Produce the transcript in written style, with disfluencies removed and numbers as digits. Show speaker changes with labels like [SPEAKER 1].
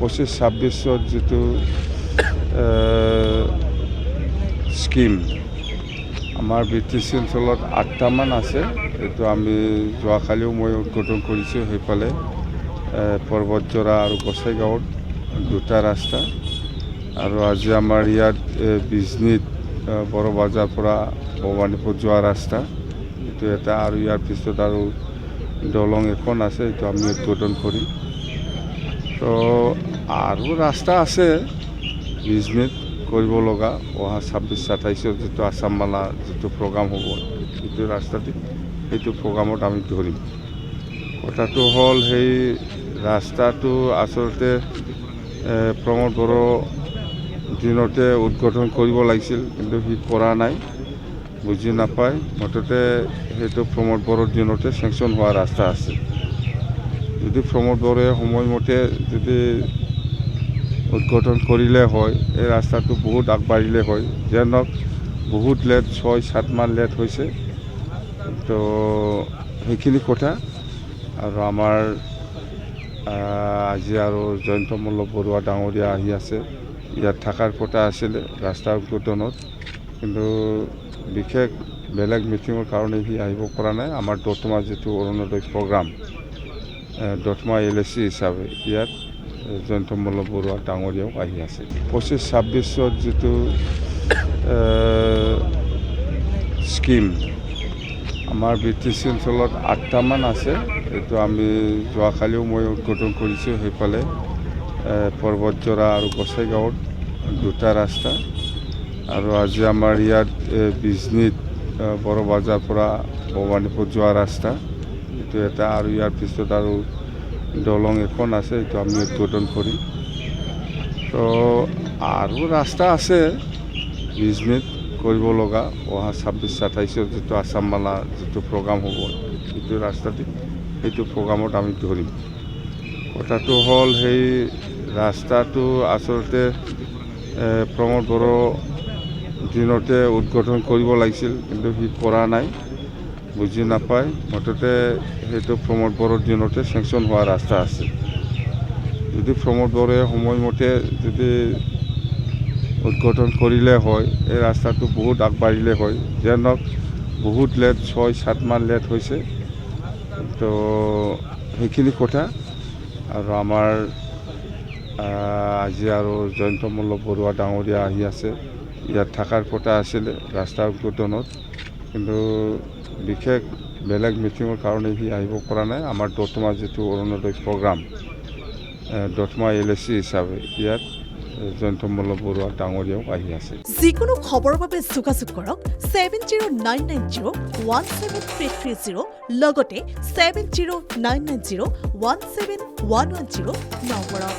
[SPEAKER 1] 25-26 যিটো স্কিম আমাৰ BTC অঞ্চলত 8টামান আছে। এইটো আমি যোৱাকালিও মই উদ্বোধন কৰিছোঁ। সেইফালে পৰ্বতজৰা আৰু গোসাইগাঁৱত 2টা ৰাস্তা, আৰু আজি আমাৰ ইয়াত বিজনীত বড় বজাৰ পৰা ভৱানীপুৰ যোৱা ৰাস্তা এইটো এটা, আৰু ইয়াৰ পিছত আৰু দলং এখন আছে, এইটো আমি উদ্বোধন কৰিম। তো আৰু ৰাস্তা আছে বিজনীত কৰিব লগা, অহা 26-27 যিটো আছাম মালা যিটো প্ৰগ্ৰাম হ'ব, সেইটো ৰাস্তাতে সেইটো প্ৰগ্ৰামত আমি ধৰিম। কথাটো হ'ল সেই ৰাস্তাটো আচলতে প্ৰমোদ বড়ো দিনতে উদ্বোধন কৰিব লাগিছিল, কিন্তু সি কৰা নাই, বুজি নাপায়। মুঠতে সেইটো প্ৰমোদ বড়োৰ দিনতে চেংচন হোৱা ৰাস্তা আছে। যদি প্ৰমোদ বড়োৱে সময়মতে যদি উদ্বোধন কৰিলে হয়, এই ৰাস্তাটো বহুত আগবাঢ়িলে হয়। যেনক বহুত লেট, 6-7 মাহ লেট হৈছে। তো সেইখিনি কথা। আৰু আমাৰ আজি আৰু জয়ন্ত মল্ল বৰুৱা ডাঙৰীয়া আহি আছে। ইয়াত থকাৰ কথা আছিলে ৰাস্তা উদ্বোধনত, কিন্তু বিশেষ বেলেগ মিটিঙৰ কাৰণে সি আহিব পৰা নাই। আমাৰ দতমা যিটো অৰুণোদয় প্ৰগ্ৰাম, দতমা LAC হিচাপে ইয়াত জয়ন্ত মল্ল বৰুৱা ডাঙৰীয়াও আহি আছে। 25-26 যিটো স্কিম আমাৰ BTC অঞ্চলত 8টামান আছে। এইটো আমি যোৱাকালিও মই উদ্বোধন কৰিছোঁ। সেইফালে পৰ্বতজৰা আৰু গোসাইগাঁৱত 2টা ৰাস্তা, আৰু আজি আমাৰ ইয়াত বিজনীত বড় বজাৰ পৰা ভৱানীপুৰ যোৱা ৰাস্তা এইটো এটা, আৰু ইয়াৰ পিছত আৰু দলং এখন আছে, এইটো আমি উদ্বোধন কৰিম। তো আৰু ৰাস্তা আছে বিজনীত কৰিব লগা, অহা 26-27 যিটো আছাম মালা যিটো প্ৰগ্ৰাম হ'ব, সেইটো ৰাস্তাতে সেইটো প্ৰগ্ৰামত আমি ধৰিম। কথাটো হ'ল সেই ৰাস্তাটো আচলতে প্ৰমোদ বড়ো দিনতে উদ্বোধন কৰিব লাগিছিল, কিন্তু সি কৰা নাই, বুজি নাপায়। মুঠতে সেইটো প্ৰমোদ বড়োৰ দিনতে চেংচন হোৱা ৰাস্তা আছে। যদি প্ৰমোদ বড়োৱে সময়মতে যদি উদ্বোধন কৰিলে হয়, এই ৰাস্তাটো বহুত আগবাঢ়িলে হয়। যেনক বহুত লেট, 6-7 মাহ লেট হৈছে। তো সেইখিনি কথা। আৰু আমাৰ আজি আৰু জয়ন্ত মল্ল বৰুৱা ডাঙৰীয়া আহি আছে। ইয়াত থকাৰ কথা আছিলে ৰাস্তা উদ্বোধনত, কিন্তু বিশেষ বেলেগ মিটিঙৰ কাৰণে সি আহিব পৰা নাই। আমাৰ দতমা যিটো অৰুণোদয় প্ৰগ্ৰাম, দতমা LAC হিচাপে ইয়াত জয়ন্ত মল্ল বৰুৱা ডাঙৰীয়াও আহি আছে।
[SPEAKER 2] যিকোনো খবৰৰ বাবে যোগাযোগ কৰক 7099017330, লগতে 7099017110 নম্বৰত।